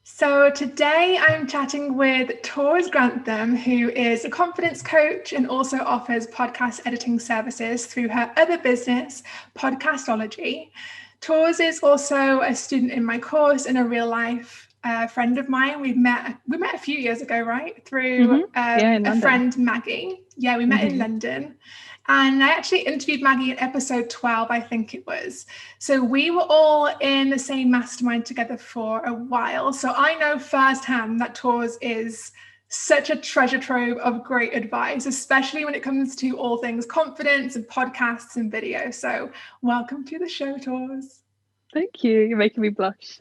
So today I'm chatting with Tors Grantham, who is a confidence coach and also offers podcast editing services through her other business, Podcastology. Tors is also a student in my course and a real life friend of mine. We met a few years ago, right? Through Yeah, in a London. friend, Maggie. Yeah, we met in Hmm. London. And I actually interviewed Maggie in episode 12, I think it was. So we were all in the same mastermind together for a while. So I know firsthand that Tours is such a treasure trove of great advice, especially when it comes to all things confidence and podcasts and video. So welcome to the show, Tours. Thank you. You're making me blush.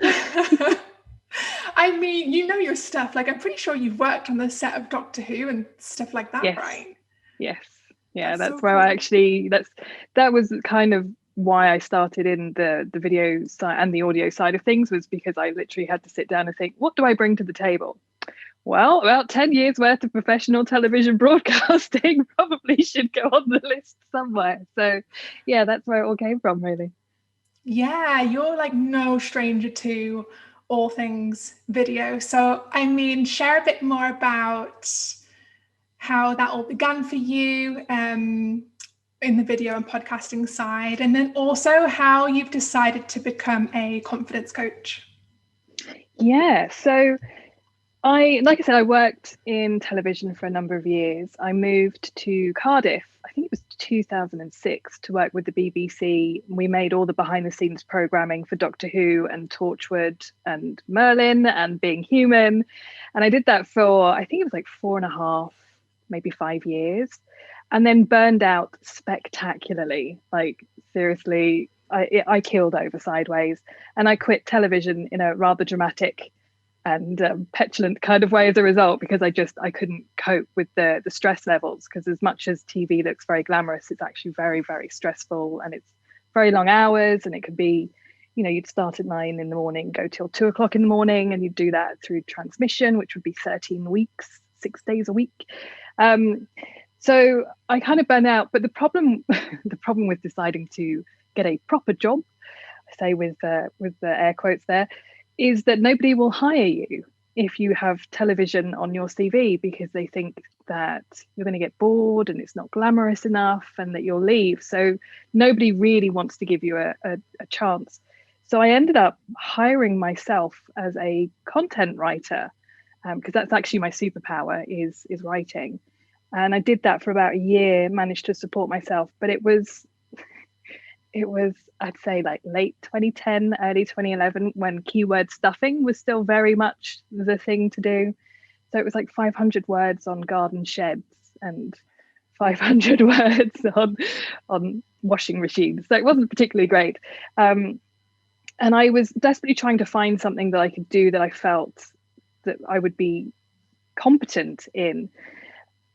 I mean, you know your stuff. Like, I'm pretty sure you've worked on the set of Doctor Who and stuff like that, Yes. right? Yes. Yeah, That's that's so where I cool. actually that was kind of why I started in the video side and the audio side of things, was because I literally had to sit down and think, what do I bring to the table? Well, about 10 years worth of professional television broadcasting probably should go on the list somewhere. So yeah, that's where it all came from, really. Yeah, you're like no stranger to all things video. So, I mean, share a bit more about how that all began for you in the video and podcasting side, and then also how you've decided to become a confidence coach. Yeah. So like I said, I worked in television for a number of years. I moved to Cardiff, I think it was 2006, to work with the BBC. We made all the behind the scenes programming for Doctor Who and Torchwood and Merlin and Being Human. And I did that for, I think it was like 4.5, maybe 5 years, and then burned out spectacularly. Like, seriously, I killed over sideways, and I quit television in a rather dramatic and petulant kind of way as a result, because I couldn't cope with the stress levels, because as much as TV looks very glamorous, it's actually very, very stressful, and it's very long hours, and it could be, you'd start at 9 in the morning, go till 2 o'clock in the morning, and you'd do that through transmission, which would be 13 weeks, 6 days a week. um, so I kind of burned out. But the problem the problem with deciding to get a proper job, I say with the air quotes there, is that nobody will hire you if you have television on your CV, because they think that you're going to get bored and it's not glamorous enough and that you'll leave. So nobody really wants to give you a chance. So I ended up hiring myself as a content writer, because that's actually my superpower, is writing. And I did that for about a year, managed to support myself. But it was, I'd say, like late 2010, early 2011, when keyword stuffing was still very much the thing to do. So it was like 500 words on garden sheds and 500 words on washing machines. So it wasn't particularly great. And I was desperately trying to find something that I could do that I felt that I would be competent in.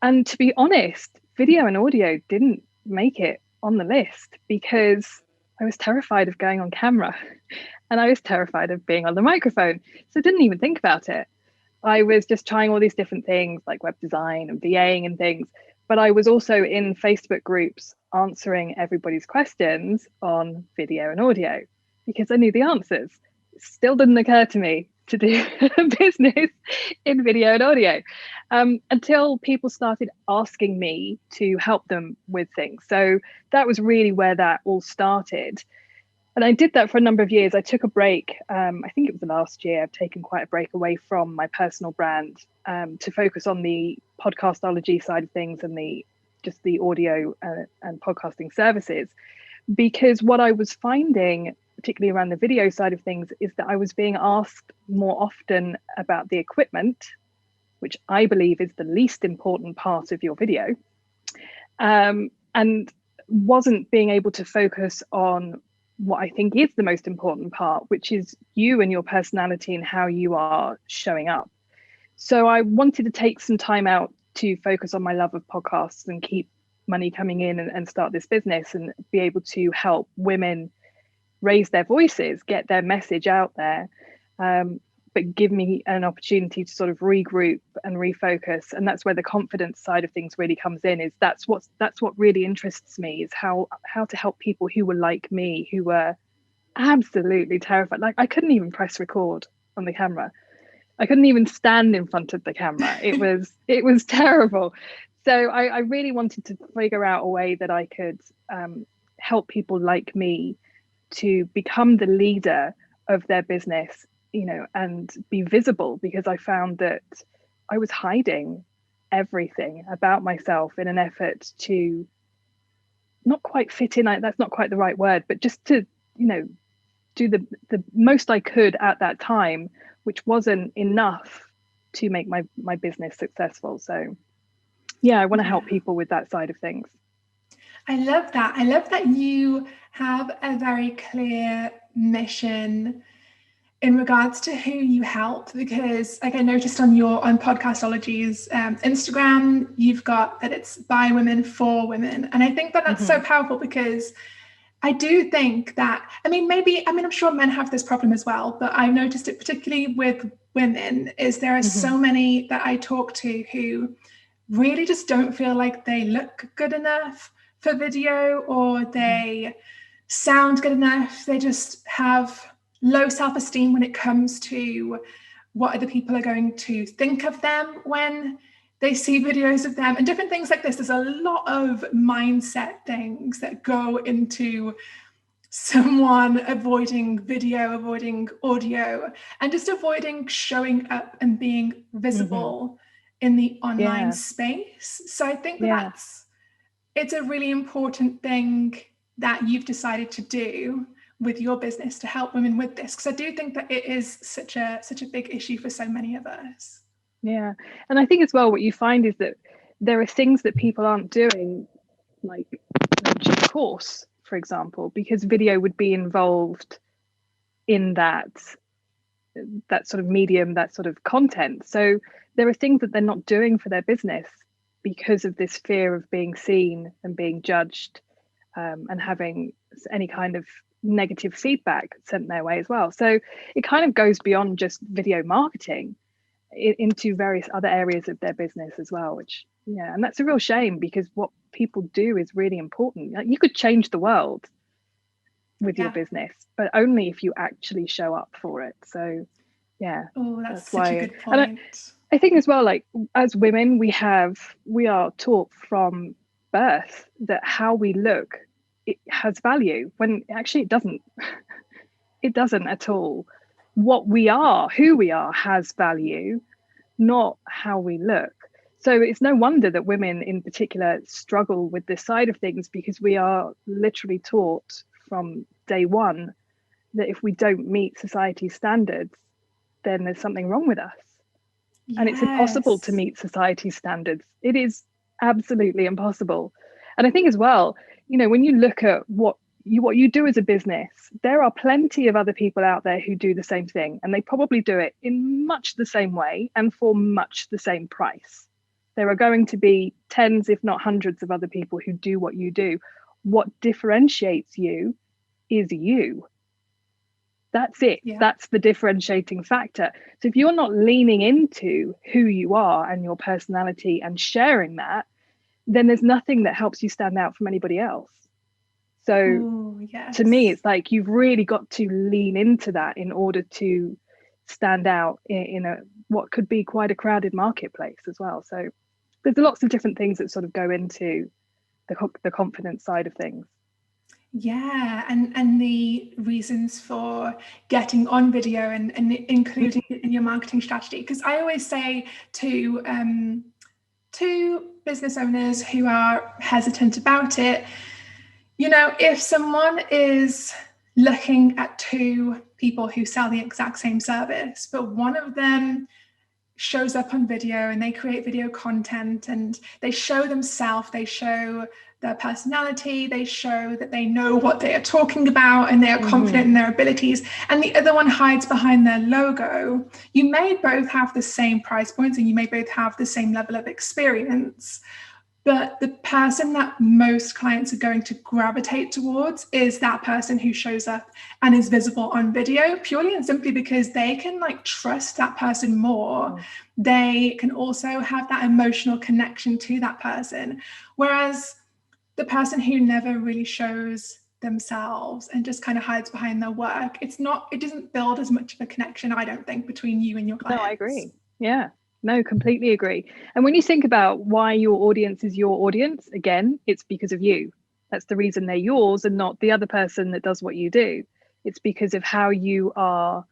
And to be honest, video and audio didn't make it on the list, because I was terrified of going on camera and I was terrified of being on the microphone. So I didn't even think about it. I was just trying all these different things like web design and VAing and things. But I was also in Facebook groups answering everybody's questions on video and audio, because I knew the answers. It still didn't occur to me to do a business in video and audio, until people started asking me to help them with things. So that was really where that all started. And I did that for a number of years. I took a break. I think it was the last year. I've taken quite a break away from my personal brand, to focus on the podcastology side of things and the audio and podcasting services. Because what I was finding, particularly around the video side of things, is that I was being asked more often about the equipment, which I believe is the least important part of your video, and wasn't being able to focus on what I think is the most important part, which is you and your personality and how you are showing up. So I wanted to take some time out to focus on my love of podcasts and keep money coming in, and start this business and be able to help women raise their voices, get their message out there, but give me an opportunity to sort of regroup and refocus. And that's where the confidence side of things really comes in. Is that's what really interests me, is how to help people who were like me, who were absolutely terrified. Like, I couldn't even press record on the camera. I couldn't even stand in front of the camera. It was terrible. So I really wanted to figure out a way that I could help people like me to become the leader of their business, and be visible, because I found that I was hiding everything about myself in an effort to not quite fit in. That's not quite the right word, but just to, do the most I could at that time, which wasn't enough to make my business successful. So yeah, I want to help people with that side of things. I love that. I love that you have a very clear mission in regards to who you help, because like I noticed on Podcastology's Instagram, you've got that it's by women for women. And I think that that's so powerful, because I do think that, I'm sure men have this problem as well, but I've noticed it particularly with women, is there are so many that I talk to who really just don't feel like they look good enough for video, or they sound good enough. They just have low self-esteem when it comes to what other people are going to think of them when they see videos of them and different things like this. There's a lot of mindset things that go into someone avoiding video, avoiding audio, and just avoiding showing up and being visible in the online space. So I think it's a really important thing that you've decided to do with your business to help women with this, because I do think that it is such a big issue for so many of us. Yeah, and I think as well, what you find is that there are things that people aren't doing, like launching a course, for example, because video would be involved in that sort of medium, that sort of content. So there are things that they're not doing for their business because of this fear of being seen and being judged, and having any kind of negative feedback sent their way as well. So it kind of goes beyond just video marketing into various other areas of their business as well, which, and that's a real shame, because what people do is really important. Like, you could change the world with your business, but only if you actually show up for it. So that's such a good point. And I think as well, like, as women, we are taught from birth that how we look, it has value, when actually it doesn't. It doesn't at all. What we are, who we are, has value, not how we look. So it's no wonder that women in particular struggle with this side of things, because we are literally taught from day one that if we don't meet society's standards, then there's something wrong with us. And it's impossible to meet society's standards. It is absolutely impossible. And I think as well, when you look at what you do as a business, there are plenty of other people out there who do the same thing, and they probably do it in much the same way and for much the same price. There are going to be tens, if not hundreds, of other people who do what you do. What differentiates you is you. That's it. That's the differentiating factor. So if you're not leaning into who you are and your personality and sharing that, then there's nothing that helps you stand out from anybody else. So to me, it's like you've really got to lean into that in order to stand out in what could be quite a crowded marketplace as well. So there's lots of different things that sort of go into the confidence side of things. Yeah, and the reasons for getting on video and including it in your marketing strategy. Because I always say to business owners who are hesitant about it, if someone is looking at two people who sell the exact same service, but one of them shows up on video and they create video content and they show themselves, they show their personality, they show that they know what they are talking about and they are confident in their abilities, and the other one hides behind their logo, you may both have the same price points and you may both have the same level of experience. But the person that most clients are going to gravitate towards is that person who shows up and is visible on video, purely and simply because they can trust that person more. They can also have that emotional connection to that person. Whereas the person who never really shows themselves and just kind of hides behind their work, it doesn't build as much of a connection, I don't think, between you and your clients. No, I agree. Yeah, no, completely agree. And when you think about why your audience is your audience, again, it's because of you. That's the reason they're yours and not the other person that does what you do. It's because of how you are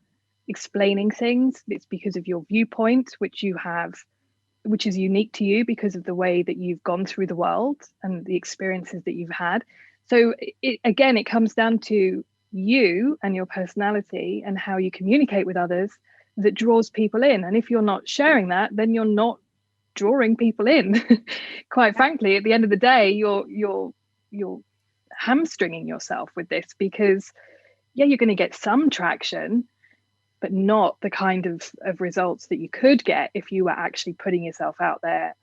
explaining things. It's because of your viewpoint, which is unique to you because of the way that you've gone through the world and the experiences that you've had. So it comes down to you and your personality and how you communicate with others that draws people in. And if you're not sharing that, then you're not drawing people in. Quite frankly, at the end of the day, you're hamstringing yourself with this, because you're going to get some traction, but not the kind of results that you could get if you were actually putting yourself out there.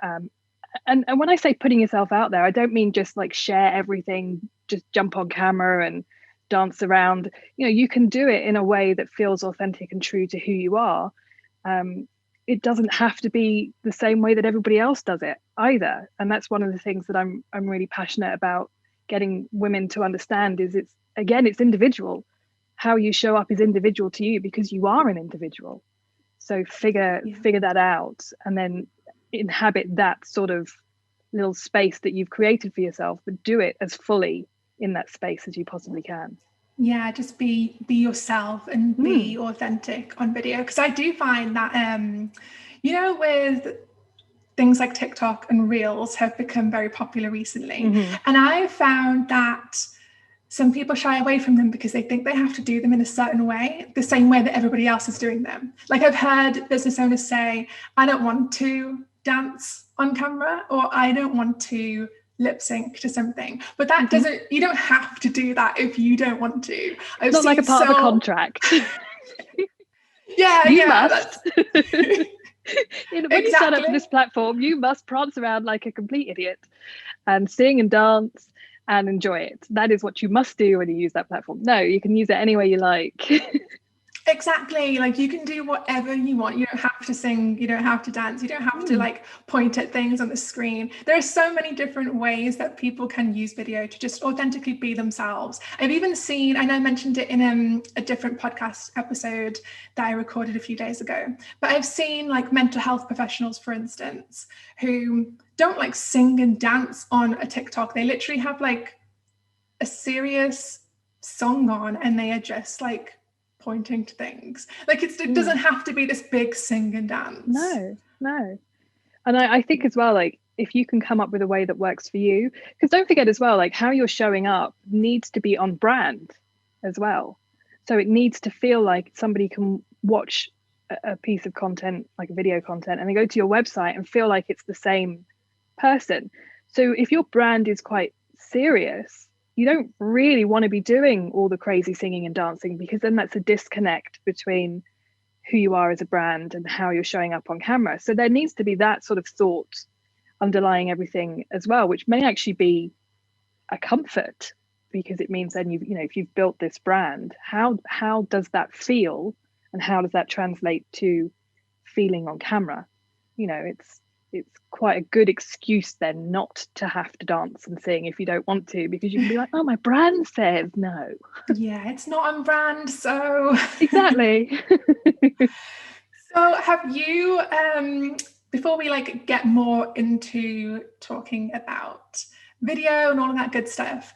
And when I say putting yourself out there, I don't mean just like share everything, just jump on camera and dance around. You can do it in a way that feels authentic and true to who you are. It doesn't have to be the same way that everybody else does it either. And that's one of the things that I'm really passionate about getting women to understand is it's individual. How you show up is individual to you because you are an individual. So figure that out and then inhabit that sort of little space that you've created for yourself, but do it as fully in that space as you possibly can. Yeah, just be yourself and be authentic on video. Because I do find that, with things like TikTok and Reels have become very popular recently. And I found that some people shy away from them because they think they have to do them in a certain way, the same way that everybody else is doing them. Like I've heard business owners say, I don't want to dance on camera, or I don't want to lip sync to something. But that you don't have to do that if you don't want to. It's not like a part of a contract. You must. When you sign up for this platform, you must prance around like a complete idiot and sing and dance and enjoy it. That is what you must do when you use that platform. No, you can use it any way you like. Exactly. Like you can do whatever you want. You don't have to sing, you don't have to dance, you don't have to like point at things on the screen. There are so many different ways that people can use video to just authentically be themselves. I've even seen, I know I mentioned it in a different podcast episode that I recorded a few days ago, but I've seen like mental health professionals, for instance, who don't like sing and dance on a TikTok. They literally have like a serious song on and they are just like pointing to things. Like it doesn't have to be this big sing and dance. No. And I think as well, like if you can come up with a way that works for you, because don't forget as well, like how you're showing up needs to be on brand as well. So it needs to feel like somebody can watch a piece of content, like a video content, and they go to your website and feel like it's the same person. So if your brand is quite serious, you don't really want to be doing all the crazy singing and dancing, because then that's a disconnect between who you are as a brand and how you're showing up on camera. So there needs to be that sort of thought underlying everything as well, which may actually be a comfort, because it means then if you've built this brand, how does that feel and how does that translate to feeling on camera? It's quite a good excuse then not to have to dance and sing if you don't want to, because you can be like, oh, my brand says no. Yeah, it's not on brand, so exactly. So have you before we like get more into talking about video and all of that good stuff,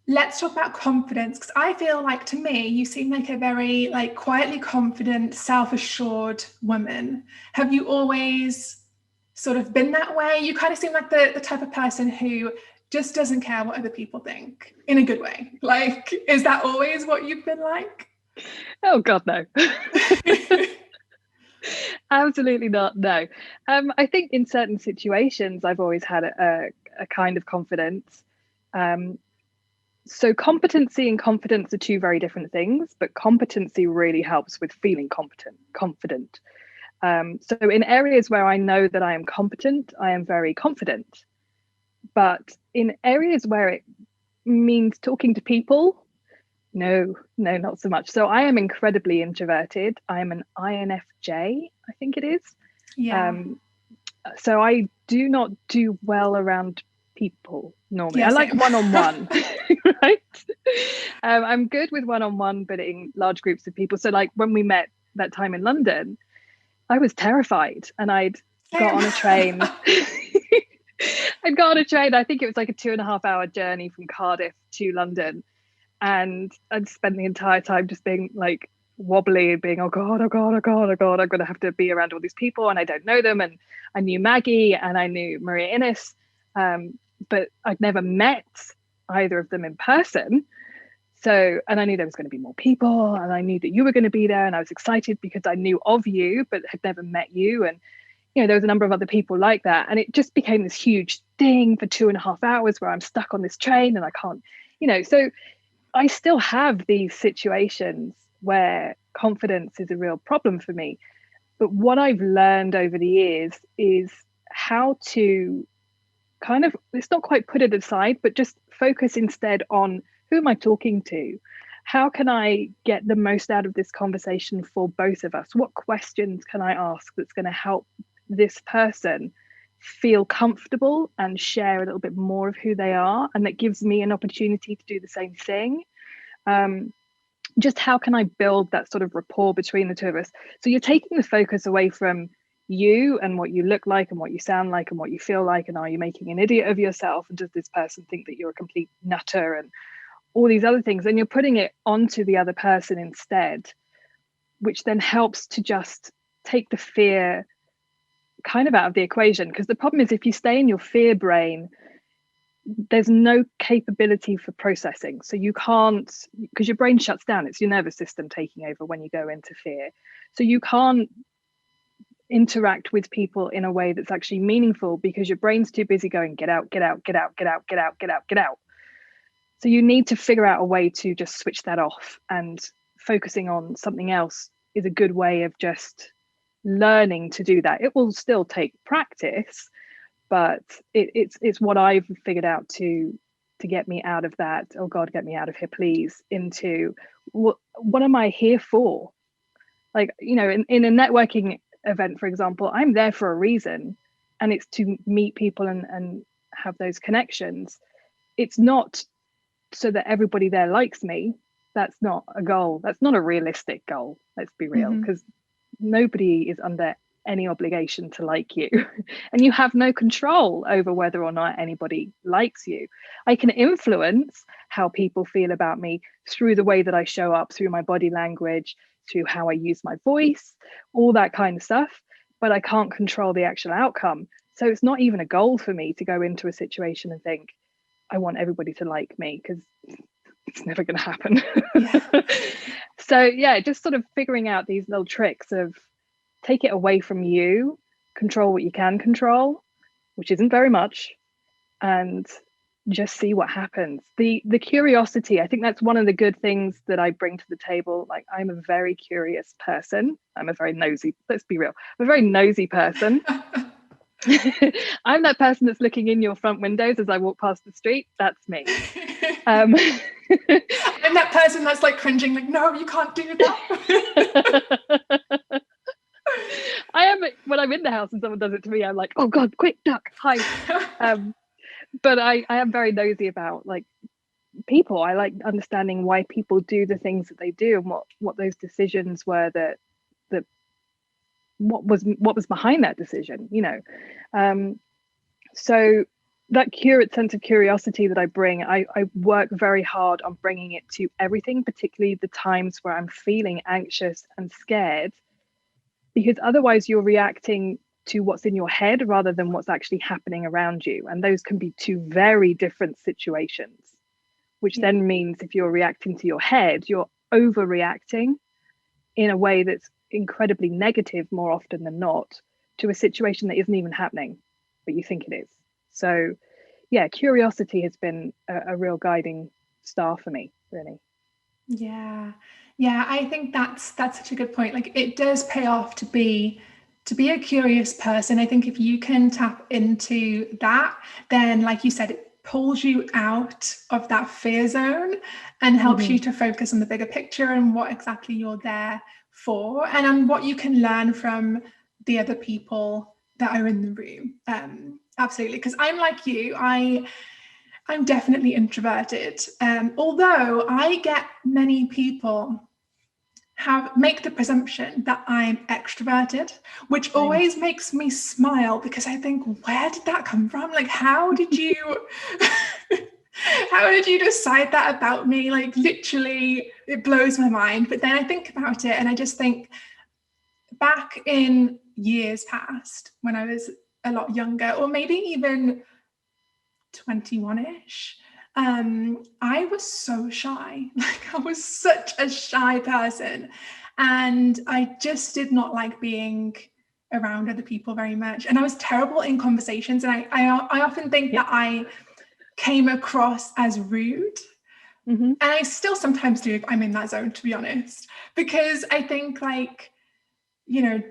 let's talk about confidence, because I feel like, to me, you seem like a very like quietly confident, self-assured woman. Have you always sort of been that way? You kind of seem like the type of person who just doesn't care what other people think, in a good way. Like, is that always what you've been like? Oh God, no. Absolutely not. No. I think in certain situations I've always had a kind of confidence. So competency and confidence are two very different things, but competency really helps with feeling confident. So in areas where I know that I am competent, I am very confident. But in areas where it means talking to people, no, not so much. So I am incredibly introverted. I am an INFJ, I think it is. Yeah. So I do not do well around people normally. Yeah, I like same. one-on-one, right? I'm good with one-on-one, but in large groups of people. So like when we met that time in London, I was terrified, and I'd got Same. on a train. I'd got on a train. I think it was like a 2.5 hour journey from Cardiff to London. And I'd spent the entire time just being like wobbly and being, oh God, oh God, oh God, oh God, I'm going to have to be around all these people and I don't know them. And I knew Maggie and I knew Maria Innes, but I'd never met either of them in person. So, and I knew there was going to be more people and I knew that you were going to be there. And I was excited because I knew of you, but had never met you. And, you know, there was a number of other people like that. And it just became this huge thing for 2.5 hours where I'm stuck on this train and I can't, you know, so I still have these situations where confidence is a real problem for me. But what I've learned over the years is how to kind of, it's not quite put it aside, but just focus instead on who am I talking to? How can I get the most out of this conversation for both of us? What questions can I ask that's going to help this person feel comfortable and share a little bit more of who they are? And that gives me an opportunity to do the same thing. Just how can I build that sort of rapport between the two of us? So you're taking the focus away from you and what you look like and what you sound like and what you feel like, and are you making an idiot of yourself, and does this person think that you're a complete nutter, and all these other things, and you're putting it onto the other person instead, which then helps to just take the fear kind of out of the equation. Because the problem is, if you stay in your fear brain, there's no capability for processing. So you can't, because your brain shuts down, it's your nervous system taking over when you go into fear. So you can't interact with people in a way that's actually meaningful because your brain's too busy going, get out, get out, get out, get out, get out, get out, get out. So you need to figure out a way to just switch that off, and focusing on something else is a good way of just learning to do that. It will still take practice, but it's what I've figured out to get me out of that, oh God, get me out of here please, into what am I here for? Like, you know, in a networking event, for example, I'm there for a reason, and it's to meet people and have those connections. It's not so that everybody there likes me. That's not a goal. That's not a realistic goal, let's be real, because nobody is under any obligation to like you and you have no control over whether or not anybody likes you. I can influence how people feel about me through the way that I show up, through my body language, through how I use my voice, all that kind of stuff, but I can't control the actual outcome. So it's not even a goal for me to go into a situation and think I want everybody to like me, because it's never going to happen. Yeah. So yeah, just sort of figuring out these little tricks of take it away from you, control what you can control, which isn't very much, and just see what happens. The curiosity, I think that's one of the good things that I bring to the table. Like, I'm a very curious person. I'm a very nosy, let's be real, I'm a very nosy person. I'm that person that's looking in your front windows as I walk past the street. That's me. I'm that person that's like cringing, like, no, you can't do that. I am, when I'm in the house and someone does it to me, I'm like, oh God, quick, duck, hide. But I am very nosy about like people. I like understanding why people do the things that they do, and what those decisions were, that what was behind that decision, you know. So that sense of curiosity that I bring, I work very hard on bringing it to everything, particularly the times where I'm feeling anxious and scared, because otherwise you're reacting to what's in your head rather than what's actually happening around you. And those can be two very different situations, which then means if you're reacting to your head, you're overreacting in a way that's incredibly negative more often than not to a situation that isn't even happening, but you think it is. So yeah, curiosity has been a real guiding star for me, really. Yeah, I think that's such a good point. Like, it does pay off to be a curious person. I think if you can tap into that, then like you said, it pulls you out of that fear zone and helps you to focus on the bigger picture and what exactly you're there for, and what you can learn from the other people that are in the room. Absolutely, because I'm like you. I'm definitely introverted. Although I get many people make the presumption that I'm extroverted, which Same. always makes me smile because I think, where did that come from? Like, how did you how did you decide that about me? Like, literally, it blows my mind. But then I think about it and I just think back in years past when I was a lot younger, or maybe even 21-ish, I was so shy. Like, I was such a shy person, and I just did not like being around other people very much. And I was terrible in conversations, and I often think that I came across as rude. Mm-hmm. And I still sometimes do if I'm in that zone, to be honest, because I think, like,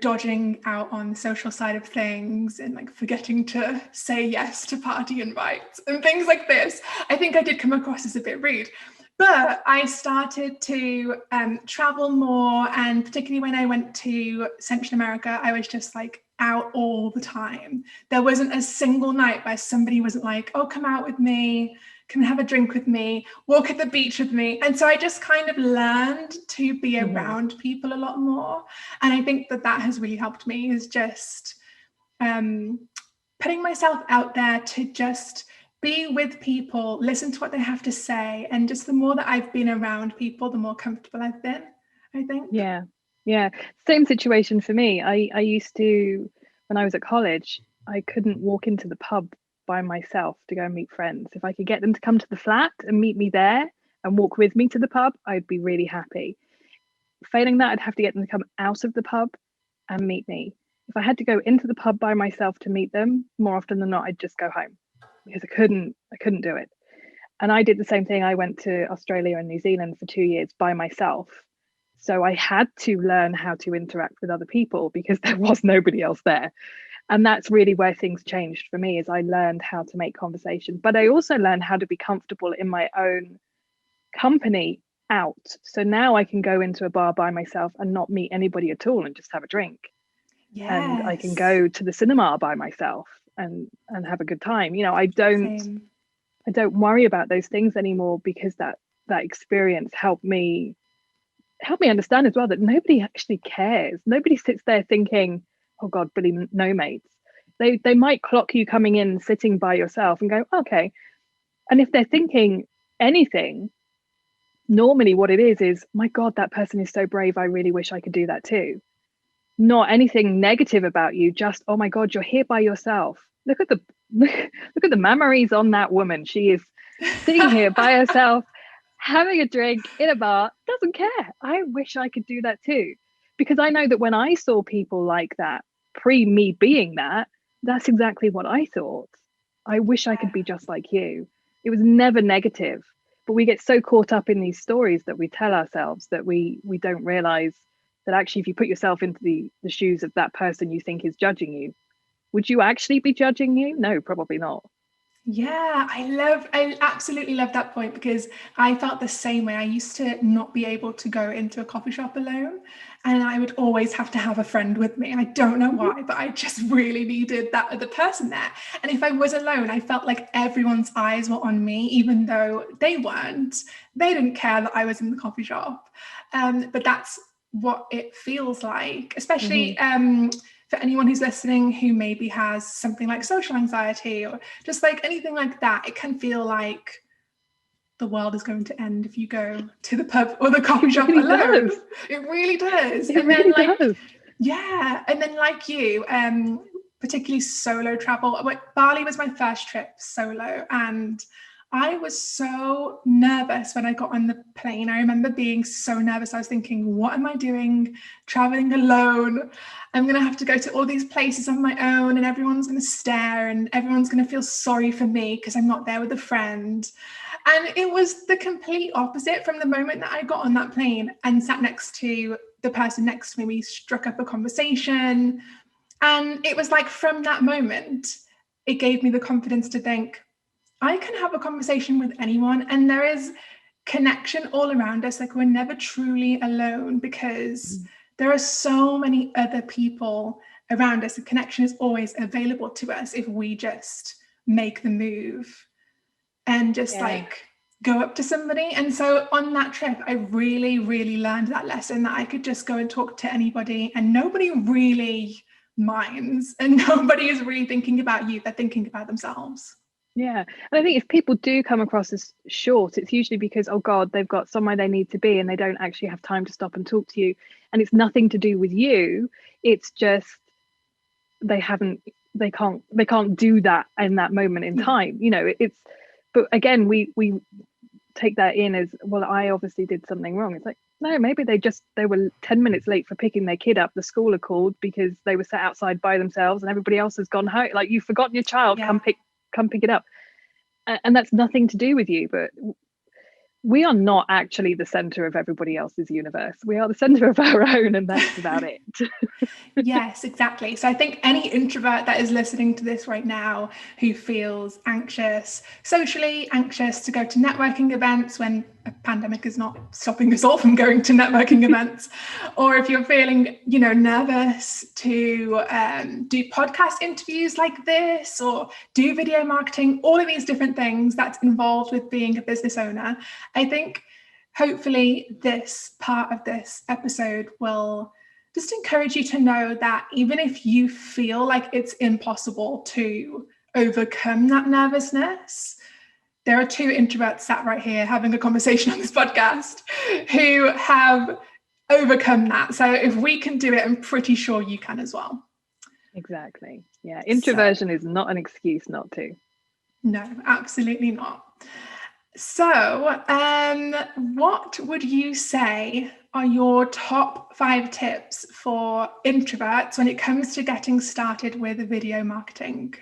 dodging out on the social side of things and like forgetting to say yes to party invites and things like this. I think I did come across as a bit rude. But I started to travel more, and particularly when I went to Central America, I was just like out all the time. There wasn't a single night where somebody wasn't like, oh, come out with me, come and have a drink with me, walk at the beach with me. And so I just kind of learned to be around people a lot more. And I think that has really helped me, is just putting myself out there to just be with people, listen to what they have to say. And just the more that I've been around people, the more comfortable I've been, I think. Yeah. Same situation for me. I used to, when I was at college, I couldn't walk into the pub by myself to go and meet friends. If I could get them to come to the flat and meet me there and walk with me to the pub, I'd be really happy. Failing that, I'd have to get them to come out of the pub and meet me. If I had to go into the pub by myself to meet them, more often than not, I'd just go home because I couldn't do it. And I did the same thing. I went to Australia and New Zealand for 2 years by myself. So I had to learn how to interact with other people because there was nobody else there. And that's really where things changed for me, is I learned how to make conversation, but I also learned how to be comfortable in my own company out. So now I can go into a bar by myself and not meet anybody at all and just have a drink. Yes. And I can go to the cinema by myself and have a good time. I don't worry about those things anymore, because that experience helped me understand as well that nobody actually cares. Nobody sits there thinking, oh God, Billy, no mates. They might clock you coming in, sitting by yourself and go, okay. And if they're thinking anything, normally what it is, my God, that person is so brave. I really wish I could do that too. Not anything negative about you, just, oh my God, you're here by yourself. Look at the memories on that woman. She is sitting here by herself, having a drink in a bar, doesn't care. I wish I could do that too. Because I know that when I saw people like that, pre me being that, that's exactly what I thought. I wish I could be just like you. It was never negative. But we get so caught up in these stories that we tell ourselves that we don't realize that actually, if you put yourself into the shoes of that person you think is judging you, would you actually be judging you? No, probably not. Yeah, I absolutely love that point, because I felt the same way. I used to not be able to go into a coffee shop alone, and I would always have to have a friend with me. I don't know why, but I just really needed that other person there. And if I was alone, I felt like everyone's eyes were on me, even though they weren't. They didn't care that I was in the coffee shop. But that's what it feels like, especially for anyone who's listening who maybe has something like social anxiety or just like anything like that. It can feel like the world is going to end if you go to the pub or the coffee shop alone. Does. It really does. It really does. Yeah. And then like you, particularly solo travel. Bali was my first trip solo, and I was so nervous when I got on the plane. I remember being so nervous. I was thinking, what am I doing traveling alone? I'm going to have to go to all these places on my own, and everyone's going to stare, and everyone's going to feel sorry for me because I'm not there with a friend. And it was the complete opposite. From the moment that I got on that plane and sat next to the person next to me, we struck up a conversation. And it was like, from that moment, it gave me the confidence to think, I can have a conversation with anyone, and there is connection all around us. Like, we're never truly alone, because there are so many other people around us. The connection is always available to us if we just make the move and just like go up to somebody. And so on that trip, I really, really learned that lesson, that I could just go and talk to anybody and nobody really minds, and nobody is really thinking about you. They're thinking about themselves. Yeah. And I think if people do come across as short, it's usually because, oh God, they've got somewhere they need to be and they don't actually have time to stop and talk to you. And it's nothing to do with you. It's just they can't do that in that moment in time. You know, but again, we take that in as, well, I obviously did something wrong. It's like, no, maybe they were 10 minutes late for picking their kid up. The school are called because they were sat outside by themselves and everybody else has gone home. Like, you've forgotten your child, come pick it up. And that's nothing to do with you. But we are not actually the center of everybody else's universe. We are the center of our own, and that's about it. Yes, exactly. So I think any introvert that is listening to this right now who feels anxious, socially anxious to go to networking events when a pandemic is not stopping us all from going to networking events, or if you're feeling, nervous to do podcast interviews like this or do video marketing, all of these different things that's involved with being a business owner, I think hopefully this part of this episode will just encourage you to know that even if you feel like it's impossible to overcome that nervousness, there are two introverts sat right here having a conversation on this podcast who have overcome that. So if we can do it, I'm pretty sure you can as well. Exactly. Yeah. Introversion is not an excuse not to. No, absolutely not. So, what would you say are your top 5 tips for introverts when it comes to getting started with video marketing?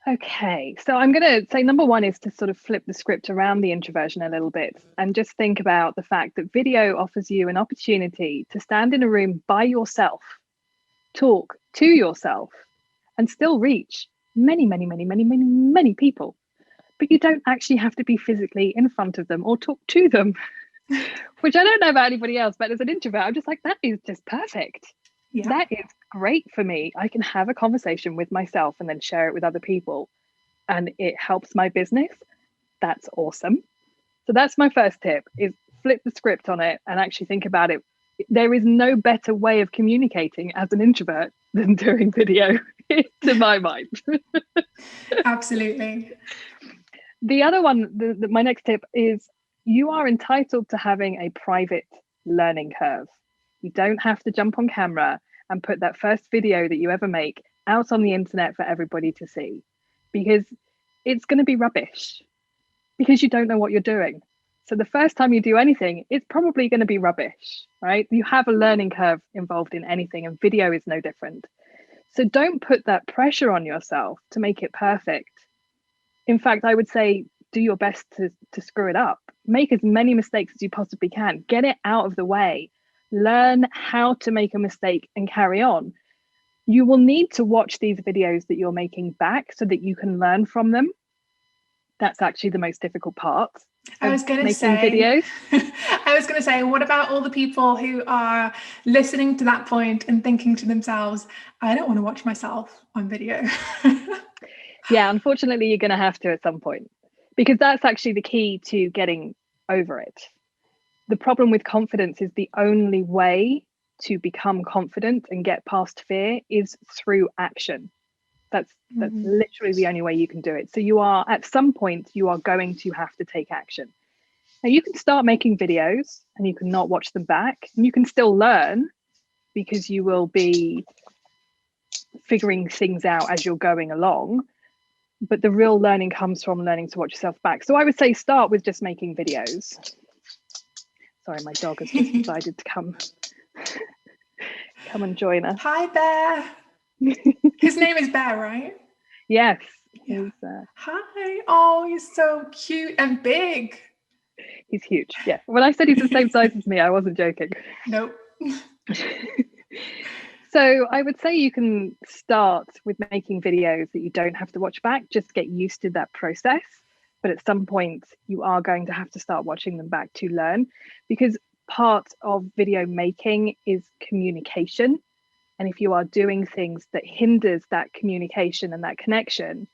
Okay, so I'm going to say number 1 is to sort of flip the script around the introversion a little bit and just think about the fact that video offers you an opportunity to stand in a room by yourself, talk to yourself, and still reach many, many, many, many, many, many people. But you don't actually have to be physically in front of them or talk to them, which I don't know about anybody else, but as an introvert, I'm just like, that is just perfect. Yeah. That is great for me. I can have a conversation with myself and then share it with other people, and it helps my business. That's awesome. So that's my first tip, is flip the script on it and actually think about it. There is no better way of communicating as an introvert than doing video, to my mind. Absolutely. The other one, my next tip is, you are entitled to having a private learning curve. You don't have to jump on camera and put that first video that you ever make out on the internet for everybody to see, because it's going to be rubbish, because you don't know what you're doing. So the first time you do anything, it's probably going to be rubbish, right? You have a learning curve involved in anything, and video is no different. So don't put that pressure on yourself to make it perfect. In fact, I would say do your best to screw it up. Make as many mistakes as you possibly can. Get it out of the way. Learn how to make a mistake and carry on. You will need to watch these videos that you're making back so that you can learn from them. That's actually the most difficult part. I was going to say, videos. I was going to say, what about all the people who are listening to that point and thinking to themselves, I don't want to watch myself on video? Yeah, unfortunately, you're going to have to at some point, because that's actually the key to getting over it. The problem with confidence is the only way to become confident and get past fear is through action. That's literally the only way you can do it. So you are, at some point, you are going to have to take action. Now, you can start making videos and you can not watch them back, and you can still learn, because you will be figuring things out as you're going along. But the real learning comes from learning to watch yourself back. So I would say start with just making videos. Sorry, my dog has just decided to come and join us. Hi, Bear. His name is Bear, right? Yes. Yeah. Hi. Oh, he's so cute and big. He's huge. Yeah. When I said he's the same size as me, I wasn't joking. Nope. So I would say you can start with making videos that you don't have to watch back. Just get used to that process. But at some point, you are going to have to start watching them back to learn, because part of video making is communication. And if you are doing things that hinders that communication and that connection,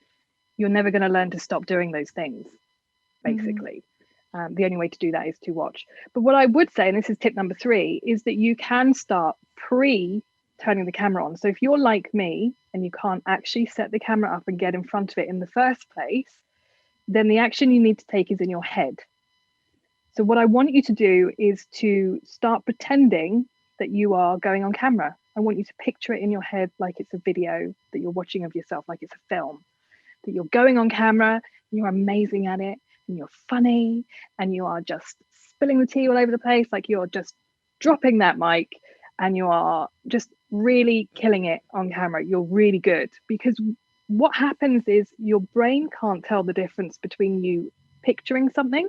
you're never going to learn to stop doing those things, basically. The only way to do that is to watch. But what I would say, and this is tip number 3, is that you can start turning the camera on. So if you're like me and you can't actually set the camera up and get in front of it in the first place, then the action you need to take is in your head. So what I want you to do is to start pretending that you are going on camera. I want you to picture it in your head like it's a video that you're watching of yourself, like it's a film, that you're going on camera, you're amazing at it, and you're funny, and you are just spilling the tea all over the place, like you're just dropping that mic, and you are just really killing it on camera. You're really good, because what happens is your brain can't tell the difference between you picturing something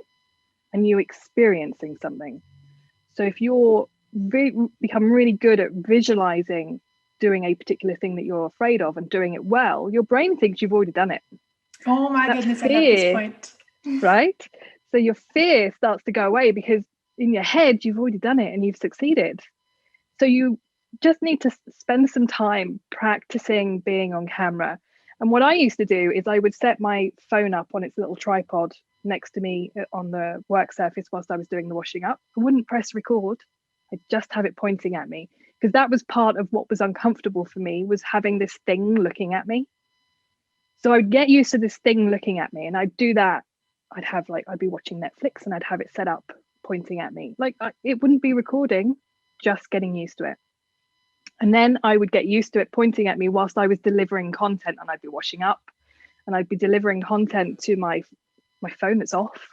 and you experiencing something. So if you're become really good at visualizing doing a particular thing that you're afraid of and doing it well, your brain thinks you've already done it. Oh my goodness, I love this point. Right? So your fear starts to go away because in your head, you've already done it and you've succeeded. So you just need to spend some time practicing being on camera. And what I used to do is I would set my phone up on its little tripod next to me on the work surface whilst I was doing the washing up. I wouldn't press record. I'd just have it pointing at me, because that was part of what was uncomfortable for me, was having this thing looking at me. So I'd get used to this thing looking at me, and I'd do that. I'd be watching Netflix and I'd have it set up pointing at me. It wouldn't be recording, just getting used to it. And then I would get used to it pointing at me whilst I was delivering content, and I'd be washing up and I'd be delivering content to my phone that's off.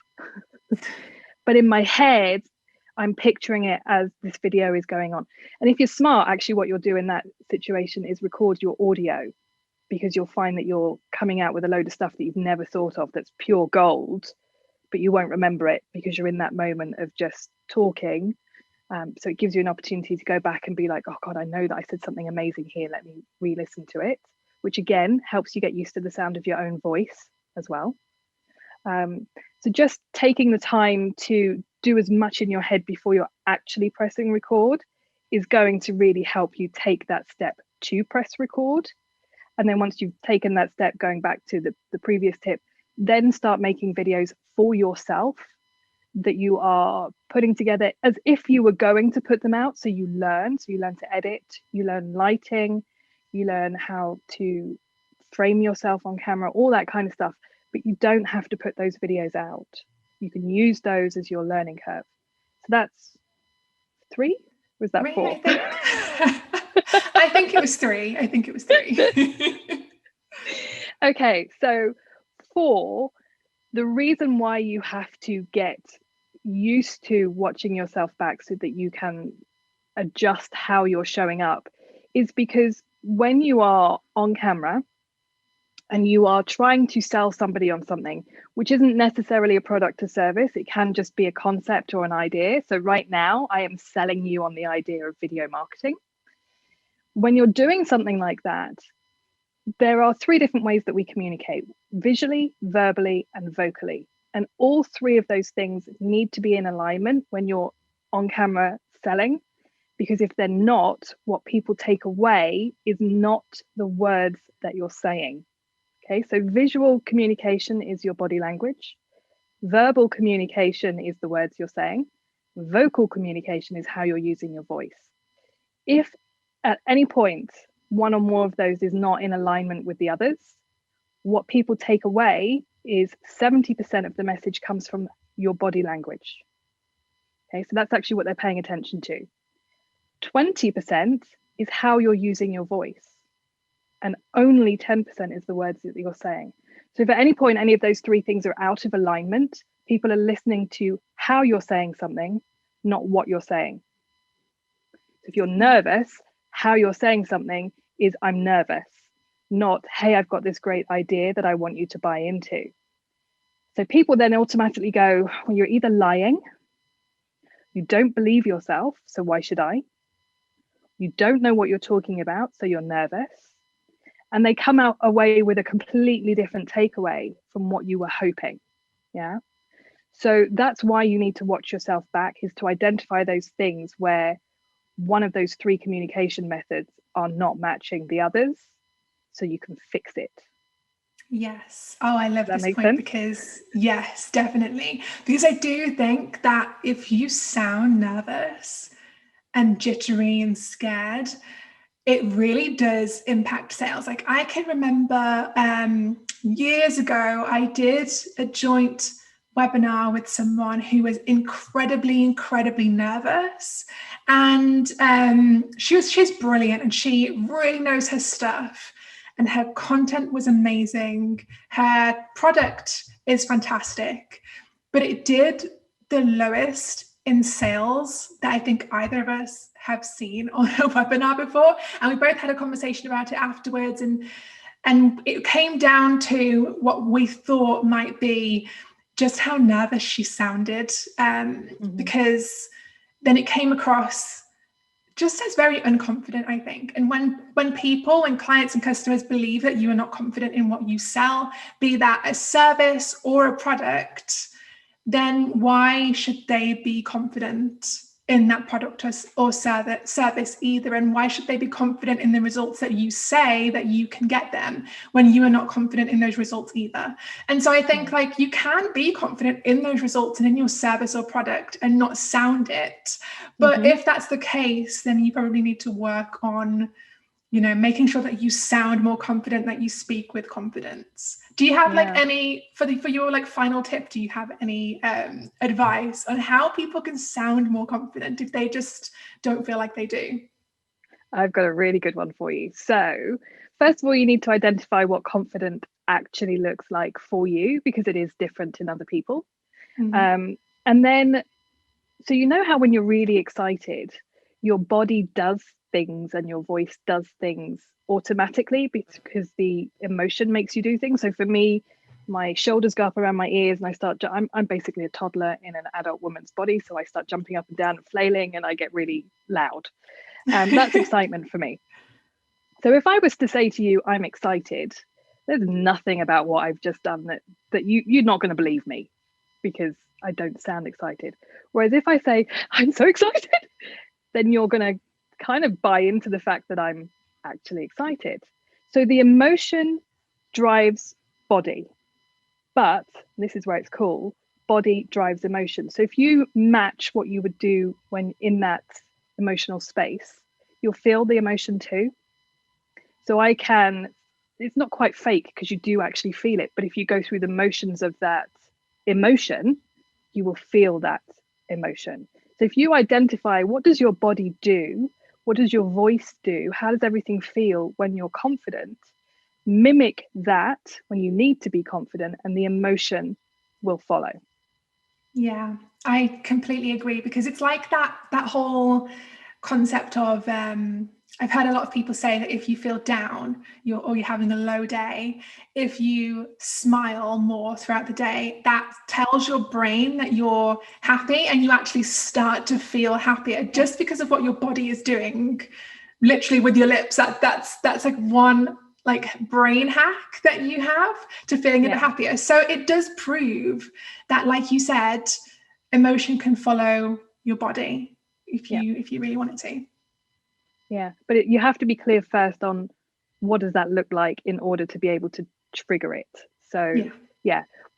But in my head, I'm picturing it as this video is going on. And if you're smart, actually what you'll do in that situation is record your audio, because you'll find that you're coming out with a load of stuff that you've never thought of that's pure gold, but you won't remember it because you're in that moment of just talking. So it gives you an opportunity to go back and be like, oh God, I know that I said something amazing here. Let me re-listen to it, which again helps you get used to the sound of your own voice as well. So just taking the time to do as much in your head before you're actually pressing record is going to really help you take that step to press record. And then once you've taken that step, going back to the previous tip, then start making videos for yourself that you are putting together as if you were going to put them out. So you learn to edit, you learn lighting, you learn how to frame yourself on camera, all that kind of stuff. But you don't have to put those videos out. You can use those as your learning curve. So that's 3? Was that 4? I think it was 3. I think it was 3. Okay, so 4, the reason why you have to get used to watching yourself back so that you can adjust how you're showing up is because when you are on camera and you are trying to sell somebody on something, which isn't necessarily a product or service, it can just be a concept or an idea. So right now I am selling you on the idea of video marketing. When you're doing something like that, there are 3 different ways that we communicate: visually, verbally, and vocally. And all 3 of those things need to be in alignment when you're on camera selling, because if they're not, what people take away is not the words that you're saying. Okay, so visual communication is your body language. Verbal communication is the words you're saying. Vocal communication is how you're using your voice. If at any point one or more of those is not in alignment with the others, what people take away is 70% of the message comes from your body language. Okay, so that's actually what they're paying attention to. 20% is how you're using your voice, and only 10% is the words that you're saying. So if at any point any of those 3 things are out of alignment, people are listening to how you're saying something, not what you're saying. If you're nervous, how you're saying something is I'm nervous, not hey, I've got this great idea that I want you to buy into. So people then automatically go, well, you're either lying, you don't believe yourself, so why should I? You don't know what you're talking about, so you're nervous. And they come out away with a completely different takeaway from what you were hoping. Yeah. So that's why you need to watch yourself back, is to identify those things where one of those three communication methods are not matching the others, so you can fix it. Yes. Oh, I love Does that this make point sense? because, yes, definitely. Because I do think that if you sound nervous and jittery and scared, it really does impact sales. Like I can remember years ago, I did a joint webinar with someone who was incredibly nervous. And she's brilliant and she really knows her stuff. And her content was amazing. Her product is fantastic. But it did the lowest in sales that I think either of us have seen on a webinar before. And we both had a conversation about it afterwards. And it came down to what we thought might be just how nervous she sounded. Because then it came across just as very unconfident, I think. And when clients and customers believe that you are not confident in what you sell, be that a service or a product, then why should they be confident in that product or service either? And why should they be confident in the results that you say that you can get them when you are not confident in those results either? And so I think like you can be confident in those results and in your service or product and not sound it. But if that's the case, then you probably need to work on, making sure that you sound more confident, that you speak with confidence. Do you have like any, for your like final tip, do you have any advice on how people can sound more confident if they just don't feel like they do? I've got a really good one for you. So first of all, you need to identify what confident actually looks like for you, because it is different in other people. And then, so how when you're really excited, your body does things and your voice does things automatically because the emotion makes you do things. So for me, my shoulders go up around my ears and I'm basically a toddler in an adult woman's body. So I start jumping up and down and flailing and I get really loud. That's excitement for me. So if I was to say to you, I'm excited, there's nothing about what I've just done that you're not going to believe me, because I don't sound excited. Whereas if I say, I'm so excited, then you're going to kind of buy into the fact that I'm actually excited. So the emotion drives body, but this is where it's cool, body drives emotion. So if you match what you would do when in that emotional space, you'll feel the emotion too. So it's not quite fake because you do actually feel it, but if you go through the motions of that emotion, you will feel that emotion. So if you identify, what does your body do? What does your voice do? How does everything feel when you're confident? Mimic that when you need to be confident, and the emotion will follow. Yeah, I completely agree, because it's like that whole concept of I've heard a lot of people say that if you feel down or you're having a low day, if you smile more throughout the day, that tells your brain that you're happy and you actually start to feel happier just because of what your body is doing, literally with your lips. That's like one like brain hack that you have to feeling a bit happier. So it does prove that, like you said, emotion can follow your body if you really want it to. Yeah, but you have to be clear first on what does that look like in order to be able to trigger it. So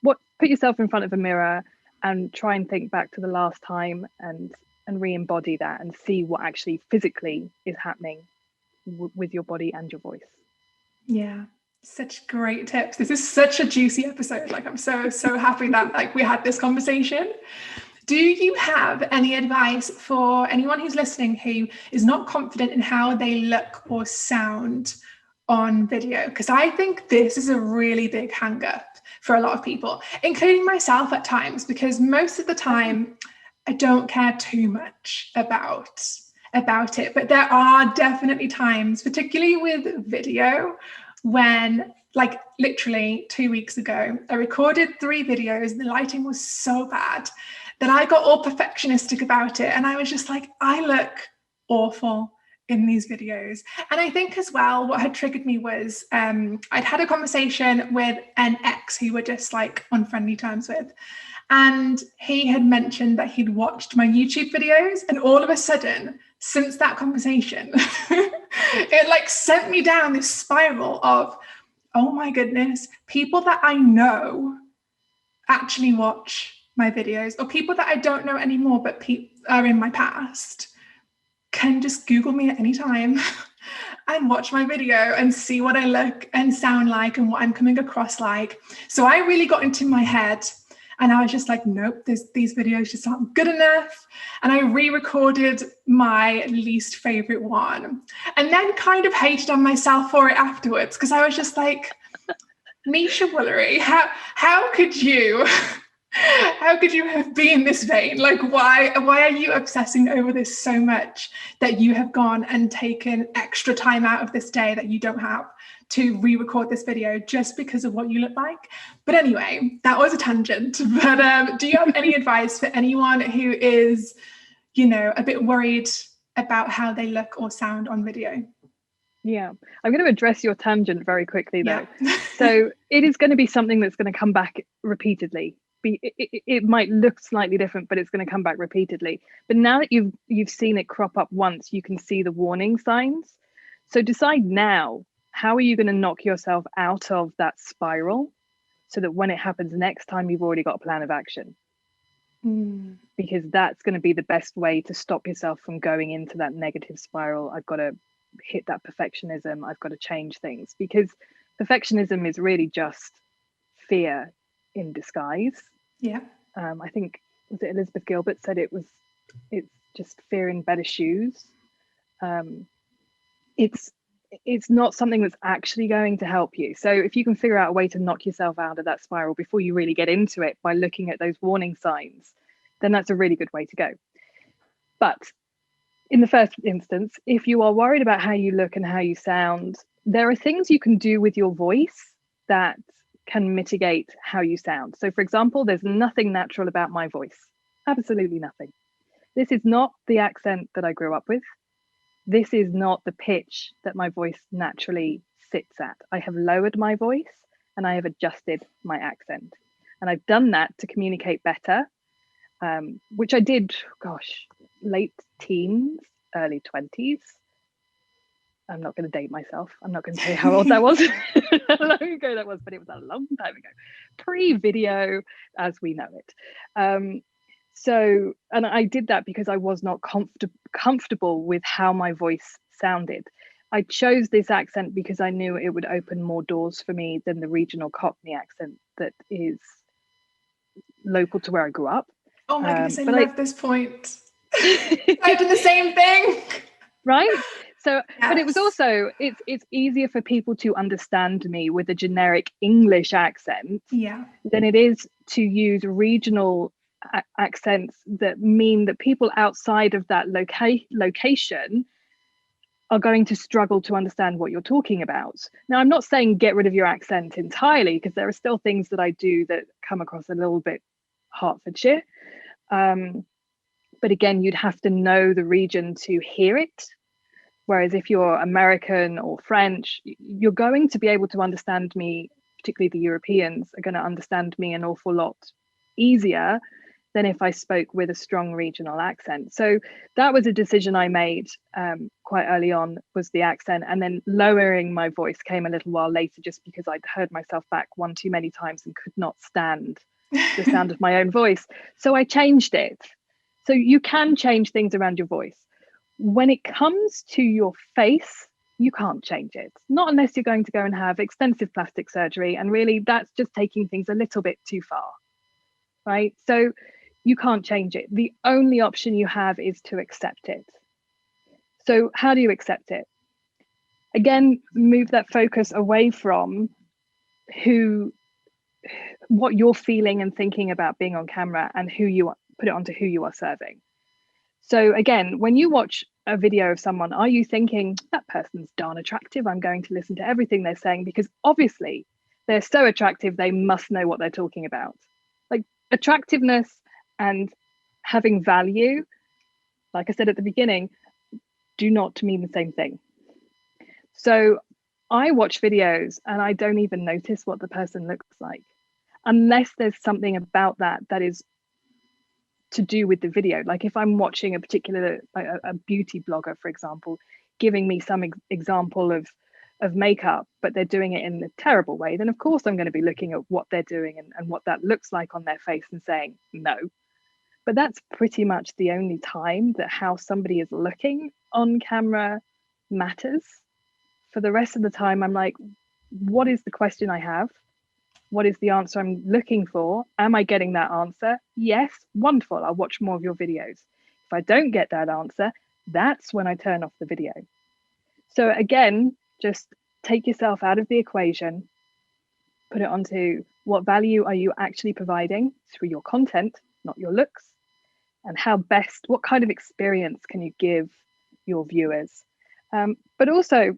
put yourself in front of a mirror and try and think back to the last time and re-embody that and see what actually physically is happening with your body and your voice. Yeah, such great tips. This is such a juicy episode. Like I'm so happy that like we had this conversation. Do you have any advice for anyone who's listening who is not confident in how they look or sound on video? Because I think this is a really big hang up for a lot of people, including myself at times, because most of the time I don't care too much about it. But there are definitely times, particularly with video, when like literally 2 weeks ago, I recorded 3 videos and the lighting was so bad that I got all perfectionistic about it. And I was just like, I look awful in these videos. And I think as well, what had triggered me was I'd had a conversation with an ex who we're just like on friendly terms with. And he had mentioned that he'd watched my YouTube videos, and all of a sudden, since that conversation, it like sent me down this spiral of, oh my goodness, people that I know actually watch my videos, or people that I don't know anymore but are in my past can just Google me at any time and watch my video and see what I look and sound like and what I'm coming across like. So I really got into my head, and I was just like, nope, these videos just aren't good enough. And I re-recorded my least favorite one, and then kind of hated on myself for it afterwards, because I was just like, Misha Woolery, how could you have been this vain? Like, why are you obsessing over this so much that you have gone and taken extra time out of this day that you don't have to re-record this video just because of what you look like? But anyway, that was a tangent. But do you have any advice for anyone who is, a bit worried about how they look or sound on video? Yeah, I'm going to address your tangent very quickly though. Yeah. So it is going to be something that's going to come back repeatedly. It might look slightly different, but it's going to come back repeatedly. But now that you've seen it crop up once, you can see the warning signs. So decide now, how are you going to knock yourself out of that spiral so that when it happens next time, you've already got a plan of action? Because that's going to be the best way to stop yourself from going into that negative spiral. I've got to hit that perfectionism. I've got to change things, because perfectionism is really just fear in disguise. Yeah. I think, was it Elizabeth Gilbert said it's just fear in better shoes. It's not something that's actually going to help you. So if you can figure out a way to knock yourself out of that spiral before you really get into it by looking at those warning signs, then that's a really good way to go. But in the first instance, if you are worried about how you look and how you sound, there are things you can do with your voice that can mitigate how you sound. So for example, there's nothing natural about my voice. Absolutely nothing. This is not the accent that I grew up with. This is not the pitch that my voice naturally sits at. I have lowered my voice and I have adjusted my accent. And I've done that to communicate better, which I did, late teens, early 20s. I'm not going to date myself. I'm not going to say how old that was, how long ago that was, but it was a long time ago, pre-video as we know it. So, and I did that because I was not comfortable with how my voice sounded. I chose this accent because I knew it would open more doors for me than the regional Cockney accent that is local to where I grew up. Oh my goodness, I love this point. I've done the same thing. Right? So, yes. But it was also, it's easier for people to understand me with a generic English accent than it is to use regional accents that mean that people outside of that location are going to struggle to understand what you're talking about. Now, I'm not saying get rid of your accent entirely, because there are still things that I do that come across a little bit Hertfordshire. But again, you'd have to know the region to hear it. Whereas if you're American or French, you're going to be able to understand me, particularly the Europeans are going to understand me an awful lot easier than if I spoke with a strong regional accent. So that was a decision I made quite early on, was the accent, and then lowering my voice came a little while later, just because I'd heard myself back one too many times and could not stand the sound of my own voice. So I changed it. So you can change things around your voice. When it comes to your face, you can't change it, not unless you're going to go and have extensive plastic surgery. And really, that's just taking things a little bit too far, right? So you can't change it. The only option you have is to accept it. So how do you accept it? Again, move that focus away from what you're feeling and thinking about being on camera, and put it onto who you are serving. So again, when you watch a video of someone, are you thinking, that person's darn attractive, I'm going to listen to everything they're saying, because obviously they're so attractive, they must know what they're talking about. Like, attractiveness and having value, like I said at the beginning, do not mean the same thing. So I watch videos and I don't even notice what the person looks like. unless there's something about that that is to do with the video. Like if I'm watching a particular, like a beauty blogger, for example, giving me some example of makeup, but they're doing it in a terrible way, then of course I'm going to be looking at what they're doing and what that looks like on their face and saying no. But that's pretty much the only time that how somebody is looking on camera matters. For the rest of the time, I'm like, what is the question I have? What is the answer I'm looking for? Am I getting that answer? Yes, wonderful. I'll watch more of your videos. If I don't get that answer, that's when I turn off the video. So again, just take yourself out of the equation, put it onto what value are you actually providing through your content, not your looks, and what kind of experience can you give your viewers? But also,